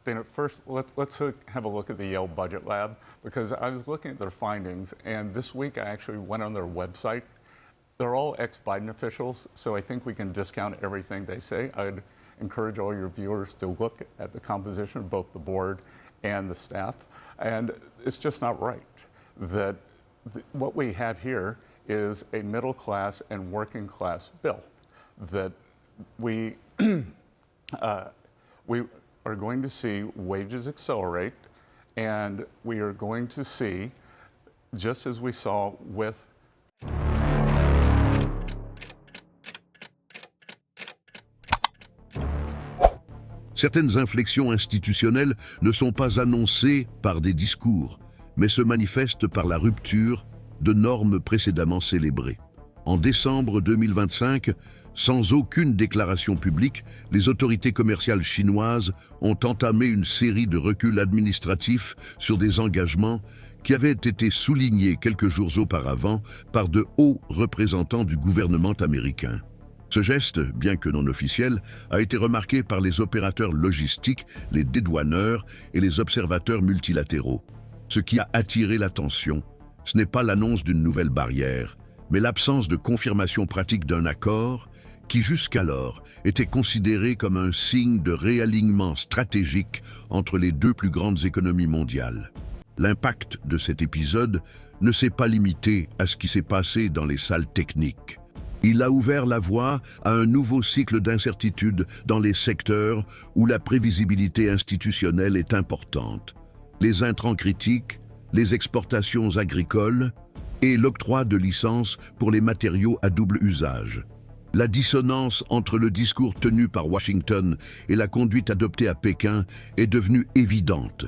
Dana, first, let's have a look at the Yale Budget Lab, because I was looking at their findings, and this week I actually went on their website. They're all ex-Biden officials, so I think we can discount everything they say. I'd encourage all your viewers to look at the composition of both the board and the staff, and it's just not right that what we have here is a middle class and working class bill that we are going to see wages accelerate, and we are going to see, just as we saw with Certaines inflexions institutionnelles ne sont pas annoncées par des discours, mais se manifestent par la rupture de normes précédemment célébrées. En décembre 2025, sans aucune déclaration publique, les autorités commerciales chinoises ont entamé une série de reculs administratifs sur des engagements qui avaient été soulignés quelques jours auparavant par de hauts représentants du gouvernement américain. Ce geste, bien que non officiel, a été remarqué par les opérateurs logistiques, les dédouaneurs et les observateurs multilatéraux. Ce qui a attiré l'attention, ce n'est pas l'annonce d'une nouvelle barrière, mais l'absence de confirmation pratique d'un accord qui jusqu'alors était considéré comme un signe de réalignement stratégique entre les deux plus grandes économies mondiales. L'impact de cet épisode ne s'est pas limité à ce qui s'est passé dans les salles techniques. Il a ouvert la voie à un nouveau cycle d'incertitude dans les secteurs où la prévisibilité institutionnelle est importante. Les intrants critiques, les exportations agricoles et l'octroi de licences pour les matériaux à double usage. La dissonance entre le discours tenu par Washington et la conduite adoptée à Pékin est devenue évidente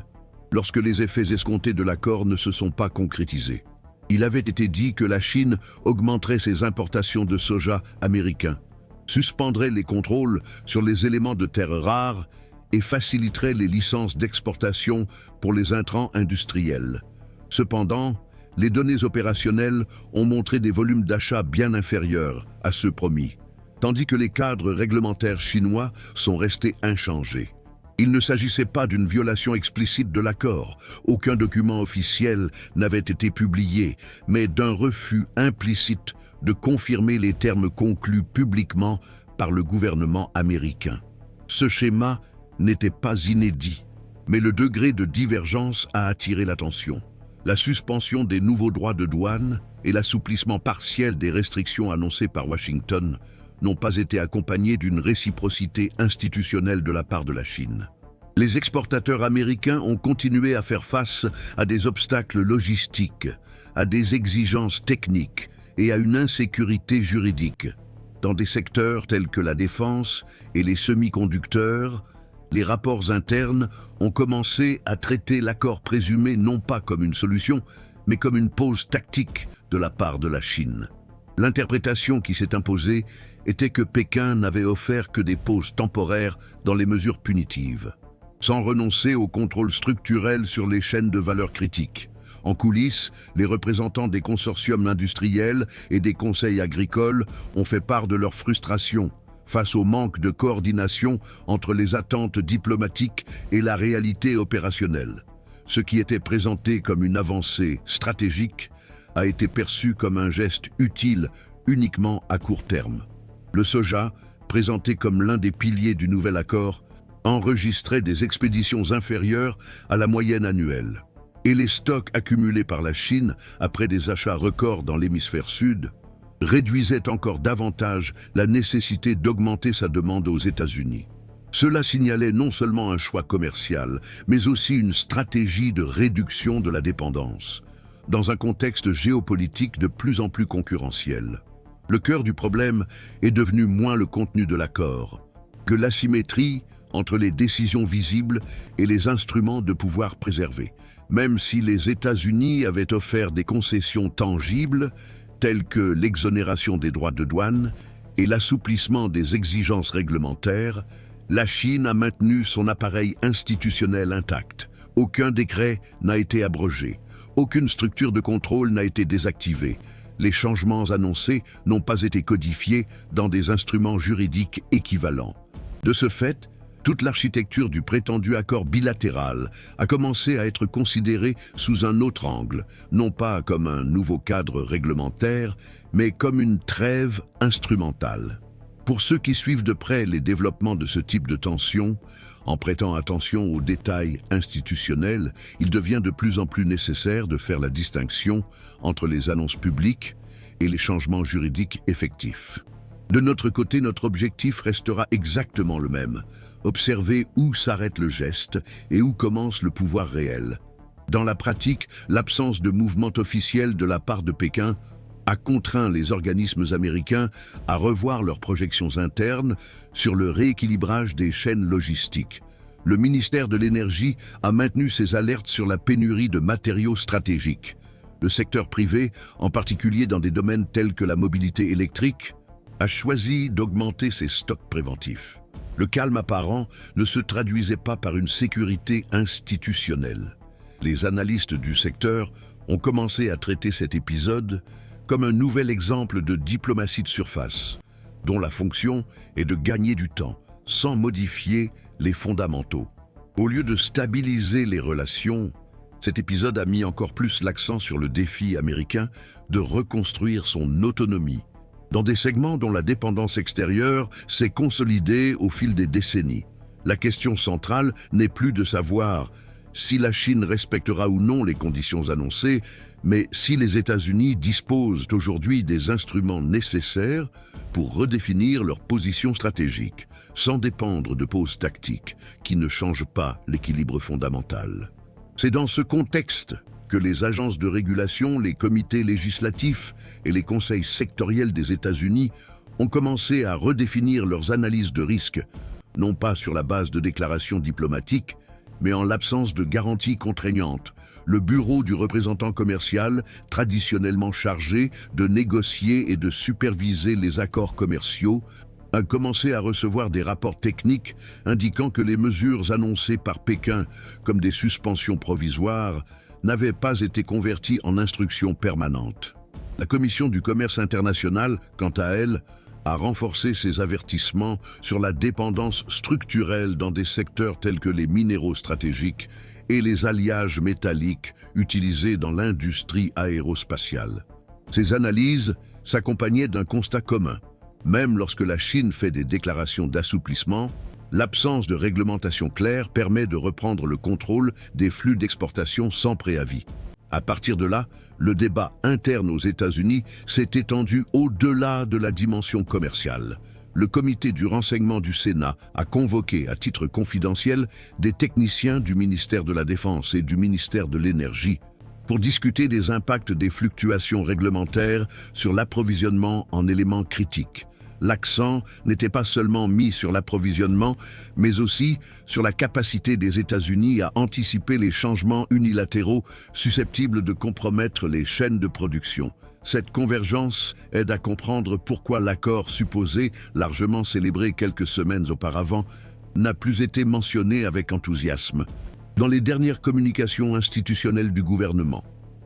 lorsque les effets escomptés de l'accord ne se sont pas concrétisés. Il avait été dit que la Chine augmenterait ses importations de soja américain, suspendrait les contrôles sur les éléments de terres rares et faciliterait les licences d'exportation pour les intrants industriels. Cependant, les données opérationnelles ont montré des volumes d'achat bien inférieurs à ceux promis, tandis que les cadres réglementaires chinois sont restés inchangés. Il ne s'agissait pas d'une violation explicite de l'accord, aucun document officiel n'avait été publié, mais d'un refus implicite de confirmer les termes conclus publiquement par le gouvernement américain. Ce schéma n'était pas inédit, mais le degré de divergence a attiré l'attention. La suspension des nouveaux droits de douane et l'assouplissement partiel des restrictions annoncées par Washington n'ont pas été accompagnés d'une réciprocité institutionnelle de la part de la Chine. Les exportateurs américains ont continué à faire face à des obstacles logistiques, à des exigences techniques et à une insécurité juridique. Dans des secteurs tels que la défense et les semi-conducteurs, les rapports internes ont commencé à traiter l'accord présumé non pas comme une solution, mais comme une pause tactique de la part de la Chine. L'interprétation qui s'est imposée était que Pékin n'avait offert que des pauses temporaires dans les mesures punitives, sans renoncer au contrôle structurel sur les chaînes de valeur critiques. En coulisses, les représentants des consortiums industriels et des conseils agricoles ont fait part de leur frustration face au manque de coordination entre les attentes diplomatiques et la réalité opérationnelle. Ce qui était présenté comme une avancée stratégique a été perçu comme un geste utile uniquement à court terme. Le soja, présenté comme l'un des piliers du nouvel accord, enregistrait des expéditions inférieures à la moyenne annuelle. Et les stocks accumulés par la Chine après des achats records dans l'hémisphère sud réduisaient encore davantage la nécessité d'augmenter sa demande aux États-Unis. Cela signalait non seulement un choix commercial, mais aussi une stratégie de réduction de la dépendance, dans un contexte géopolitique de plus en plus concurrentiel. Le cœur du problème est devenu moins le contenu de l'accord que l'asymétrie entre les décisions visibles et les instruments de pouvoir préservés. Même si les États-Unis avaient offert des concessions tangibles, telles que l'exonération des droits de douane et l'assouplissement des exigences réglementaires, la Chine a maintenu son appareil institutionnel intact. Aucun décret n'a été abrogé, aucune structure de contrôle n'a été désactivée. Les changements annoncés n'ont pas été codifiés dans des instruments juridiques équivalents. De ce fait, toute l'architecture du prétendu accord bilatéral a commencé à être considérée sous un autre angle, non pas comme un nouveau cadre réglementaire, mais comme une trêve instrumentale. Pour ceux qui suivent de près les développements de ce type de tension, en prêtant attention aux détails institutionnels, il devient de plus en plus nécessaire de faire la distinction entre les annonces publiques et les changements juridiques effectifs. De notre côté, notre objectif restera exactement le même: observer où s'arrête le geste et où commence le pouvoir réel. Dans la pratique, l'absence de mouvement officiel de la part de Pékin a contraint les organismes américains à revoir leurs projections internes sur le rééquilibrage des chaînes logistiques. Le ministère de l'Énergie a maintenu ses alertes sur la pénurie de matériaux stratégiques. Le secteur privé, en particulier dans des domaines tels que la mobilité électrique, a choisi d'augmenter ses stocks préventifs. Le calme apparent ne se traduisait pas par une sécurité institutionnelle. Les analystes du secteur ont commencé à traiter cet épisode comme un nouvel exemple de diplomatie de surface, dont la fonction est de gagner du temps, sans modifier les fondamentaux. Au lieu de stabiliser les relations, cet épisode a mis encore plus l'accent sur le défi américain de reconstruire son autonomie, dans des segments dont la dépendance extérieure s'est consolidée au fil des décennies. La question centrale n'est plus de savoir si la Chine respectera ou non les conditions annoncées, mais si les États-Unis disposent aujourd'hui des instruments nécessaires pour redéfinir leur position stratégique, sans dépendre de pauses tactiques qui ne changent pas l'équilibre fondamental. C'est dans ce contexte que les agences de régulation, les comités législatifs et les conseils sectoriels des États-Unis ont commencé à redéfinir leurs analyses de risque, non pas sur la base de déclarations diplomatiques, mais en l'absence de garanties contraignantes. Le bureau du représentant commercial, traditionnellement chargé de négocier et de superviser les accords commerciaux, a commencé à recevoir des rapports techniques indiquant que les mesures annoncées par Pékin comme des suspensions provisoires n'avaient pas été converties en instructions permanentes. La Commission du commerce international, quant à elle, a renforcé ses avertissements sur la dépendance structurelle dans des secteurs tels que les minéraux stratégiques et les alliages métalliques utilisés dans l'industrie aérospatiale. Ces analyses s'accompagnaient d'un constat commun. Même lorsque la Chine fait des déclarations d'assouplissement, l'absence de réglementation claire permet de reprendre le contrôle des flux d'exportation sans préavis. À partir de là, le débat interne aux États-Unis s'est étendu au-delà de la dimension commerciale. Le comité du renseignement du Sénat a convoqué à titre confidentiel des techniciens du ministère de la Défense et du ministère de l'Énergie pour discuter des impacts des fluctuations réglementaires sur l'approvisionnement en éléments critiques. L'accent n'était pas seulement mis sur l'approvisionnement, mais aussi sur la capacité des États-Unis à anticiper les changements unilatéraux susceptibles de compromettre les chaînes de production. Cette convergence aide à comprendre pourquoi l'accord supposé, largement célébré quelques semaines auparavant, n'a plus été mentionné avec enthousiasme dans les dernières communications institutionnelles du gouvernement.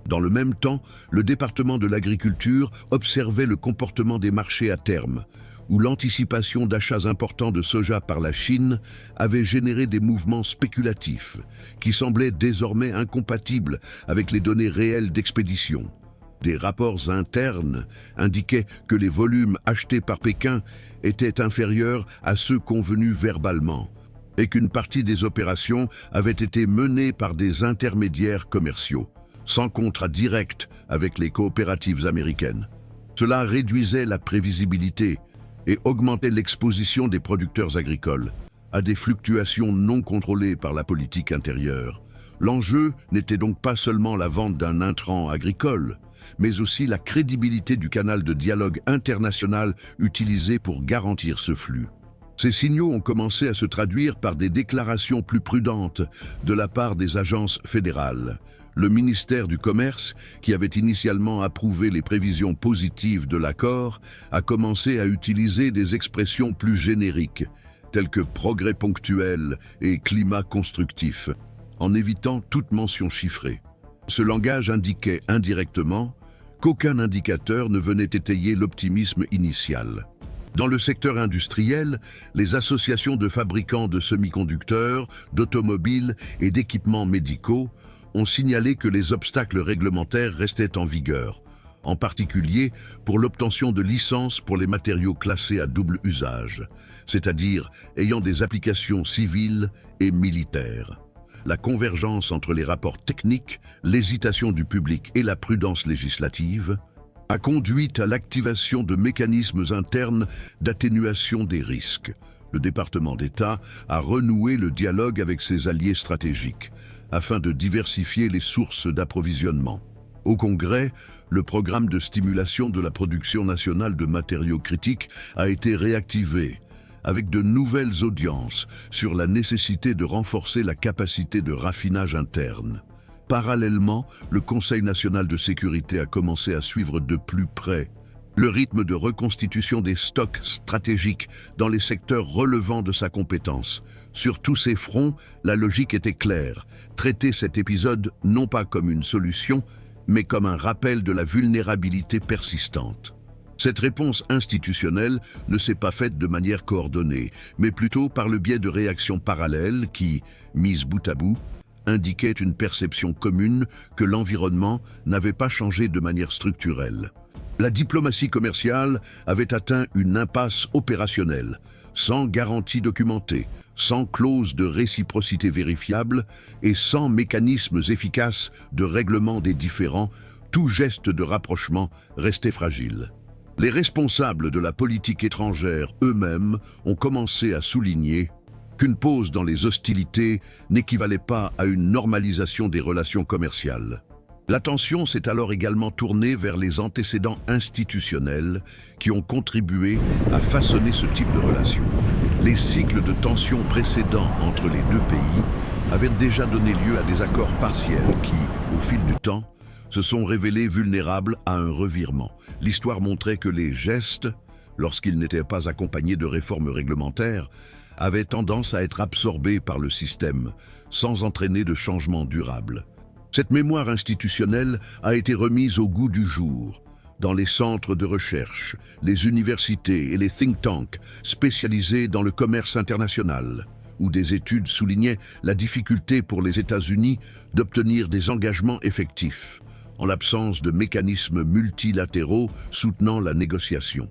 Dans le même temps, le département de l'agriculture observait le comportement des marchés à terme, où l'anticipation d'achats importants de soja par la Chine avait généré des mouvements spéculatifs qui semblaient désormais incompatibles avec les données réelles d'expédition. Des rapports internes indiquaient que les volumes achetés par Pékin étaient inférieurs à ceux convenus verbalement et qu'une partie des opérations avait été menée par des intermédiaires commerciaux, sans contrat direct avec les coopératives américaines. Cela réduisait la prévisibilité et augmentait l'exposition des producteurs agricoles à des fluctuations non contrôlées par la politique intérieure. L'enjeu n'était donc pas seulement la vente d'un intrant agricole, mais aussi la crédibilité du canal de dialogue international utilisé pour garantir ce flux. Ces signaux ont commencé à se traduire par des déclarations plus prudentes de la part des agences fédérales. Le ministère du Commerce, qui avait initialement approuvé les prévisions positives de l'accord, a commencé à utiliser des expressions plus génériques, telles que progrès ponctuel et climat constructif, en évitant toute mention chiffrée. Ce langage indiquait indirectement qu'aucun indicateur ne venait étayer l'optimisme initial. Dans le secteur industriel, les associations de fabricants de semi-conducteurs, d'automobiles et d'équipements médicaux ont signalé que les obstacles réglementaires restaient en vigueur, en particulier pour l'obtention de licences pour les matériaux classés à double usage, c'est-à-dire ayant des applications civiles et militaires. La convergence entre les rapports techniques, l'hésitation du public et la prudence législative a conduit à l'activation de mécanismes internes d'atténuation des risques. Le département d'État a renoué le dialogue avec ses alliés stratégiques afin de diversifier les sources d'approvisionnement. Au Congrès, le programme de stimulation de la production nationale de matériaux critiques a été réactivé, avec de nouvelles audiences sur la nécessité de renforcer la capacité de raffinage interne. Parallèlement, le Conseil national de sécurité a commencé à suivre de plus près le rythme de reconstitution des stocks stratégiques dans les secteurs relevant de sa compétence. Sur tous ces fronts, la logique était claire: traiter cet épisode non pas comme une solution, mais comme un rappel de la vulnérabilité persistante. Cette réponse institutionnelle ne s'est pas faite de manière coordonnée, mais plutôt par le biais de réactions parallèles qui, mises bout à bout, indiquaient une perception commune que l'environnement n'avait pas changé de manière structurelle. La diplomatie commerciale avait atteint une impasse opérationnelle, sans garantie documentée, sans clause de réciprocité vérifiable et sans mécanismes efficaces de règlement des différends. Tout geste de rapprochement restait fragile. Les responsables de la politique étrangère eux-mêmes ont commencé à souligner qu'une pause dans les hostilités n'équivalait pas à une normalisation des relations commerciales. L'attention s'est alors également tournée vers les antécédents institutionnels qui ont contribué à façonner ce type de relations. Les cycles de tensions précédents entre les deux pays avaient déjà donné lieu à des accords partiels qui, au fil du temps, se sont révélés vulnérables à un revirement. L'histoire montrait que les gestes, lorsqu'ils n'étaient pas accompagnés de réformes réglementaires, avaient tendance à être absorbés par le système, sans entraîner de changements durables. Cette mémoire institutionnelle a été remise au goût du jour dans les centres de recherche, les universités et les think tanks spécialisés dans le commerce international, où des études soulignaient la difficulté pour les États-Unis d'obtenir des engagements effectifs, en l'absence de mécanismes multilatéraux soutenant la négociation.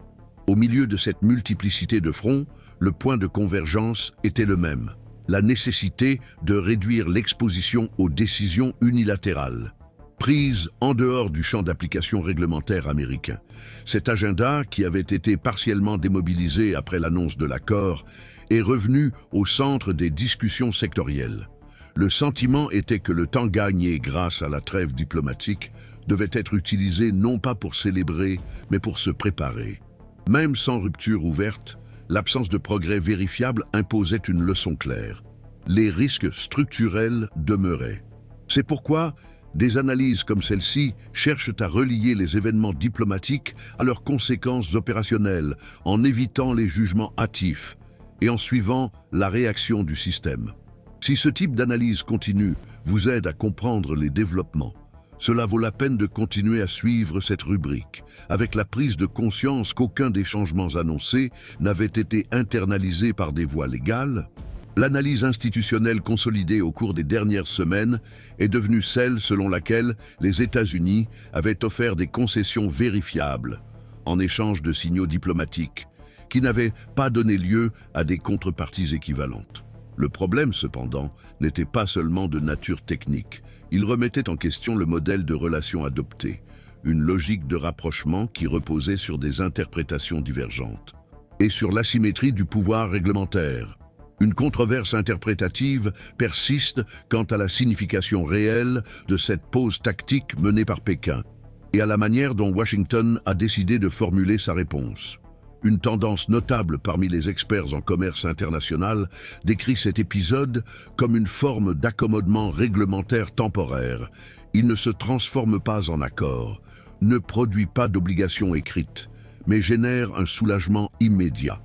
Au milieu de cette multiplicité de fronts, le point de convergence était le même: la nécessité de réduire l'exposition aux décisions unilatérales, prises en dehors du champ d'application réglementaire américain. Cet agenda, qui avait été partiellement démobilisé après l'annonce de l'accord, est revenu au centre des discussions sectorielles. Le sentiment était que le temps gagné grâce à la trêve diplomatique devait être utilisé non pas pour célébrer, mais pour se préparer. Même sans rupture ouverte, l'absence de progrès vérifiable imposait une leçon claire. Les risques structurels demeuraient. C'est pourquoi des analyses comme celle-ci cherchent à relier les événements diplomatiques à leurs conséquences opérationnelles, en évitant les jugements hâtifs et en suivant la réaction du système. Si ce type d'analyse continue vous aide à comprendre les développements, cela vaut la peine de continuer à suivre cette rubrique, avec la prise de conscience qu'aucun des changements annoncés n'avait été internalisé par des voies légales. L'analyse institutionnelle consolidée au cours des dernières semaines est devenue celle selon laquelle les États-Unis avaient offert des concessions vérifiables en échange de signaux diplomatiques, qui n'avaient pas donné lieu à des contreparties équivalentes. Le problème, cependant, n'était pas seulement de nature technique. Il remettait en question le modèle de relation adopté, une logique de rapprochement qui reposait sur des interprétations divergentes, et sur l'asymétrie du pouvoir réglementaire. Une controverse interprétative persiste quant à la signification réelle de cette pause tactique menée par Pékin, et à la manière dont Washington a décidé de formuler sa réponse. Une tendance notable parmi les experts en commerce international décrit cet épisode comme une forme d'accommodement réglementaire temporaire. Il ne se transforme pas en accord, ne produit pas d'obligations écrites, mais génère un soulagement immédiat,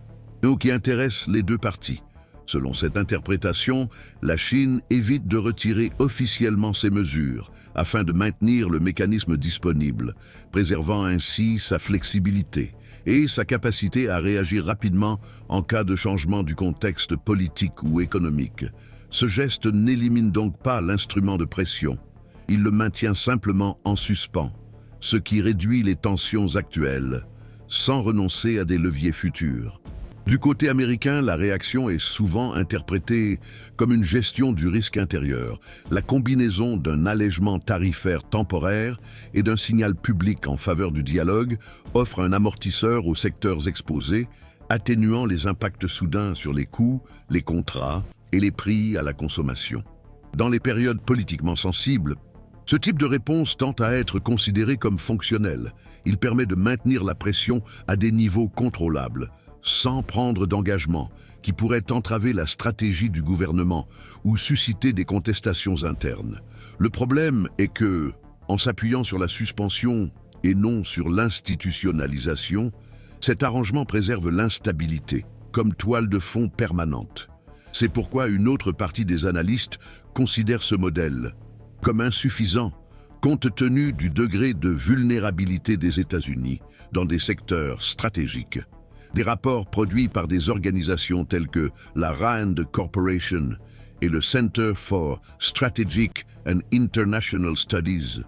qui intéresse les deux parties. Selon cette interprétation, la Chine évite de retirer officiellement ses mesures, afin de maintenir le mécanisme disponible, préservant ainsi sa flexibilité et sa capacité à réagir rapidement en cas de changement du contexte politique ou économique. Ce geste n'élimine donc pas l'instrument de pression. Il le maintient simplement en suspens, ce qui réduit les tensions actuelles, sans renoncer à des leviers futurs. Du côté américain, la réaction est souvent interprétée comme une gestion du risque intérieur, la combinaison d'un allègement tarifaire temporaire et d'un signal public en faveur du dialogue offre un amortisseur aux secteurs exposés, atténuant les impacts soudains sur les coûts, les contrats et les prix à la consommation. Dans les périodes politiquement sensibles, ce type de réponse tend à être considéré comme fonctionnel. Il permet de maintenir la pression à des niveaux contrôlables, sans prendre d'engagement, qui pourrait entraver la stratégie du gouvernement ou susciter des contestations internes. Le problème est que, en s'appuyant sur la suspension et non sur l'institutionnalisation, cet arrangement préserve l'instabilité, comme toile de fond permanente. C'est pourquoi une autre partie des analystes considère ce modèle comme insuffisant, compte tenu du degré de vulnérabilité des États-Unis dans des secteurs stratégiques. Des rapports produits par des organisations telles que la RAND Corporation et le Center for Strategic and International Studies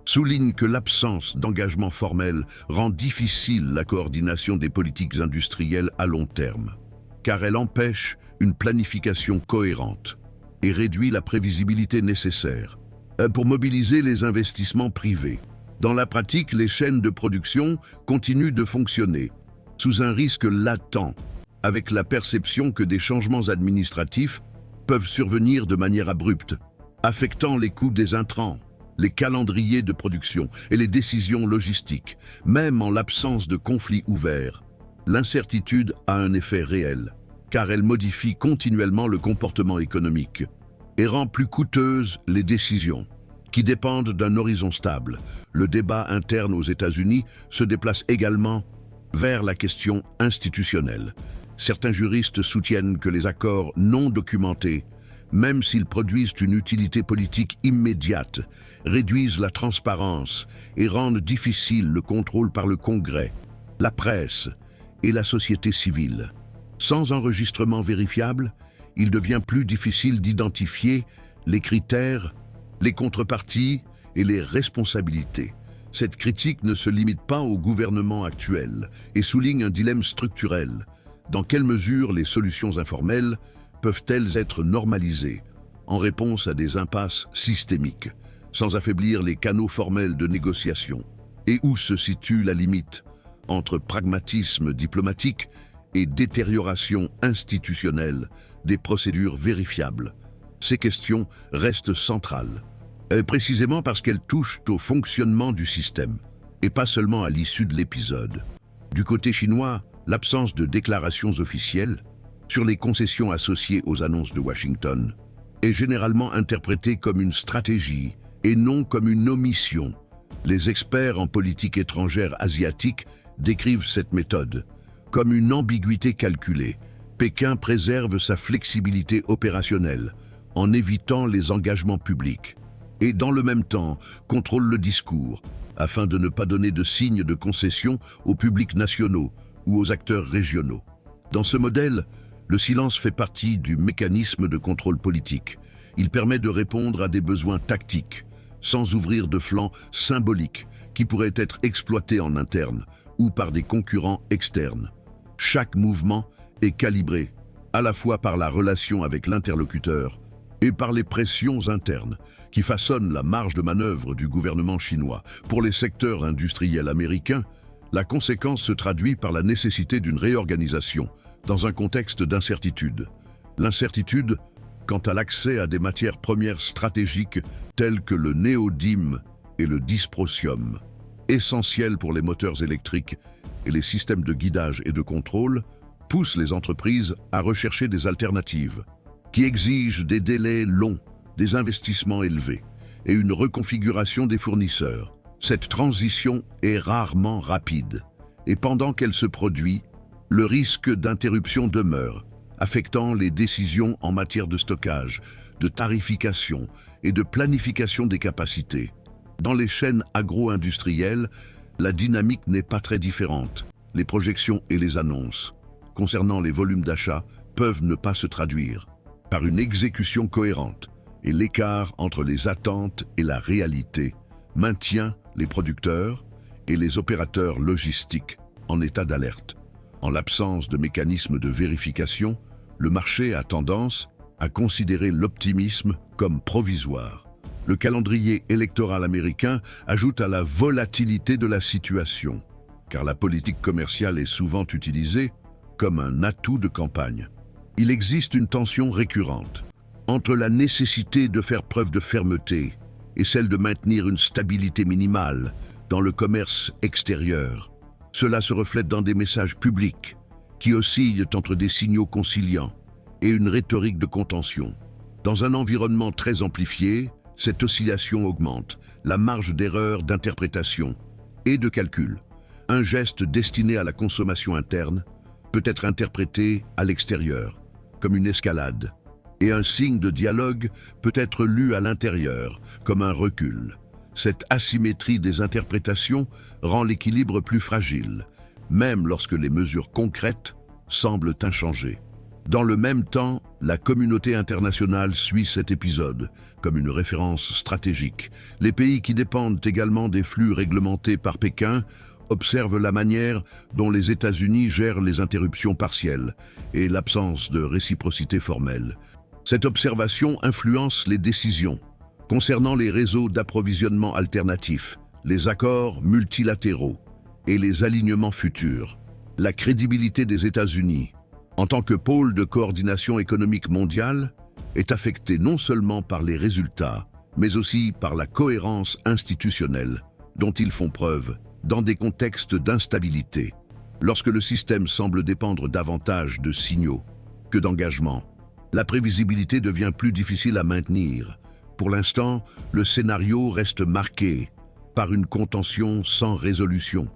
soulignent que l'absence d'engagement formel rend difficile la coordination des politiques industrielles à long terme, car elle empêche une planification cohérente et réduit la prévisibilité nécessaire pour mobiliser les investissements privés. Dans la pratique, les chaînes de production continuent de fonctionner sous un risque latent, avec la perception que des changements administratifs peuvent survenir de manière abrupte, affectant les coûts des intrants, les calendriers de production et les décisions logistiques. Même en l'absence de conflits ouverts, l'incertitude a un effet réel, car elle modifie continuellement le comportement économique et rend plus coûteuses les décisions, qui dépendent d'un horizon stable. Le débat interne aux États-Unis se déplace également vers la question institutionnelle. Certains juristes soutiennent que les accords non documentés, même s'ils produisent une utilité politique immédiate, réduisent la transparence et rendent difficile le contrôle par le Congrès, la presse et la société civile. Sans enregistrement vérifiable, il devient plus difficile d'identifier les critères, les contreparties et les responsabilités. Cette critique ne se limite pas au gouvernement actuel et souligne un dilemme structurel. Dans quelle mesure les solutions informelles peuvent-elles être normalisées en réponse à des impasses systémiques, sans affaiblir les canaux formels de négociation? Et où se situe la limite entre pragmatisme diplomatique et détérioration institutionnelle des procédures vérifiables? Ces questions restent centrales, précisément parce qu'elles touchent au fonctionnement du système, et pas seulement à l'issue de l'épisode. Du côté chinois, l'absence de déclarations officielles sur les concessions associées aux annonces de Washington est généralement interprétée comme une stratégie et non comme une omission. Les experts en politique étrangère asiatique décrivent cette méthode comme une ambiguïté calculée. Pékin préserve sa flexibilité opérationnelle en évitant les engagements publics et dans le même temps contrôle le discours afin de ne pas donner de signes de concession aux publics nationaux ou aux acteurs régionaux. Dans ce modèle, le silence fait partie du mécanisme de contrôle politique. Il permet de répondre à des besoins tactiques, sans ouvrir de flancs symboliques qui pourraient être exploités en interne ou par des concurrents externes. Chaque mouvement est calibré, à la fois par la relation avec l'interlocuteur et par les pressions internes qui façonnent la marge de manœuvre du gouvernement chinois. Pour les secteurs industriels américains, la conséquence se traduit par la nécessité d'une réorganisation dans un contexte d'incertitude. L'incertitude quant à l'accès à des matières premières stratégiques telles que le néodyme et le dysprosium, essentiels pour les moteurs électriques et les systèmes de guidage et de contrôle, pousse les entreprises à rechercher des alternatives qui exigent des délais longs, des investissements élevés et une reconfiguration des fournisseurs. Cette transition est rarement rapide et pendant qu'elle se produit, le risque d'interruption demeure, affectant les décisions en matière de stockage, de tarification et de planification des capacités. Dans les chaînes agro-industrielles, la dynamique n'est pas très différente. Les projections et les annonces concernant les volumes d'achat peuvent ne pas se traduire par une exécution cohérente, et l'écart entre les attentes et la réalité maintient les producteurs et les opérateurs logistiques en état d'alerte. En l'absence de mécanismes de vérification, le marché a tendance à considérer l'optimisme comme provisoire. Le calendrier électoral américain ajoute à la volatilité de la situation, car la politique commerciale est souvent utilisée comme un atout de campagne. Il existe une tension récurrente entre la nécessité de faire preuve de fermeté et celle de maintenir une stabilité minimale dans le commerce extérieur. Cela se reflète dans des messages publics qui oscillent entre des signaux conciliants et une rhétorique de contention. Dans un environnement très amplifié, cette oscillation augmente la marge d'erreur d'interprétation et de calcul. Un geste destiné à la consommation interne peut être interprété à l'extérieur comme une escalade, et un signe de dialogue peut être lu à l'intérieur comme un recul. Cette asymétrie des interprétations rend l'équilibre plus fragile, même lorsque les mesures concrètes semblent inchangées. Dans le même temps, la communauté internationale suit cet épisode comme une référence stratégique. Les pays qui dépendent également des flux réglementés par Pékin observent la manière dont les États-Unis gèrent les interruptions partielles et l'absence de réciprocité formelle. Cette observation influence les décisions concernant les réseaux d'approvisionnement alternatifs, les accords multilatéraux et les alignements futurs. La crédibilité des États-Unis en tant que pôle de coordination économique mondiale est affectée non seulement par les résultats, mais aussi par la cohérence institutionnelle dont ils font preuve dans des contextes d'instabilité. Lorsque le système semble dépendre davantage de signaux que d'engagements, la prévisibilité devient plus difficile à maintenir. Pour l'instant, le scénario reste marqué par une contention sans résolution.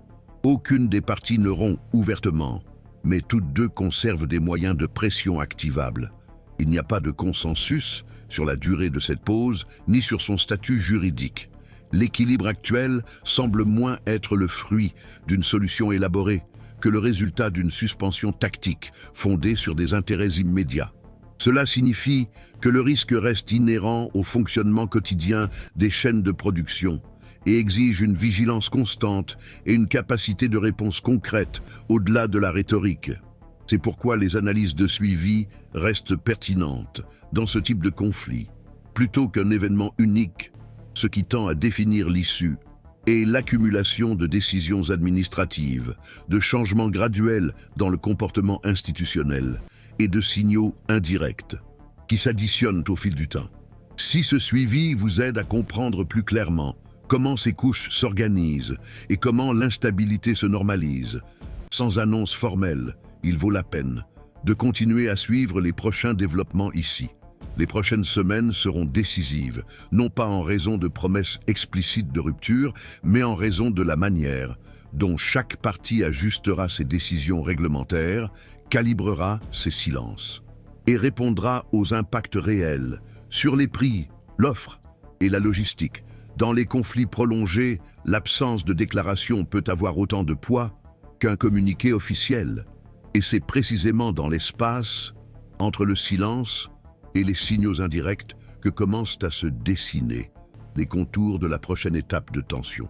Aucune des parties ne rompt ouvertement, mais toutes deux conservent des moyens de pression activables. Il n'y a pas de consensus sur la durée de cette pause, ni sur son statut juridique. L'équilibre actuel semble moins être le fruit d'une solution élaborée que le résultat d'une suspension tactique fondée sur des intérêts immédiats. Cela signifie que le risque reste inhérent au fonctionnement quotidien des chaînes de production et exige une vigilance constante et une capacité de réponse concrète au-delà de la rhétorique. C'est pourquoi les analyses de suivi restent pertinentes dans ce type de conflit. Plutôt qu'un événement unique, ce qui tend à définir l'issue est l'accumulation de décisions administratives, de changements graduels dans le comportement institutionnel et de signaux indirects qui s'additionnent au fil du temps. Si ce suivi vous aide à comprendre plus clairement comment ces couches s'organisent et comment l'instabilité se normalise, sans annonce formelle, il vaut la peine de continuer à suivre les prochains développements ici. Les prochaines semaines seront décisives, non pas en raison de promesses explicites de rupture, mais en raison de la manière dont chaque partie ajustera ses décisions réglementaires, calibrera ses silences et répondra aux impacts réels sur les prix, l'offre et la logistique. Dans les conflits prolongés, l'absence de déclaration peut avoir autant de poids qu'un communiqué officiel. Et c'est précisément dans l'espace, entre le silence et les signaux indirects, que commencent à se dessiner les contours de la prochaine étape de tension.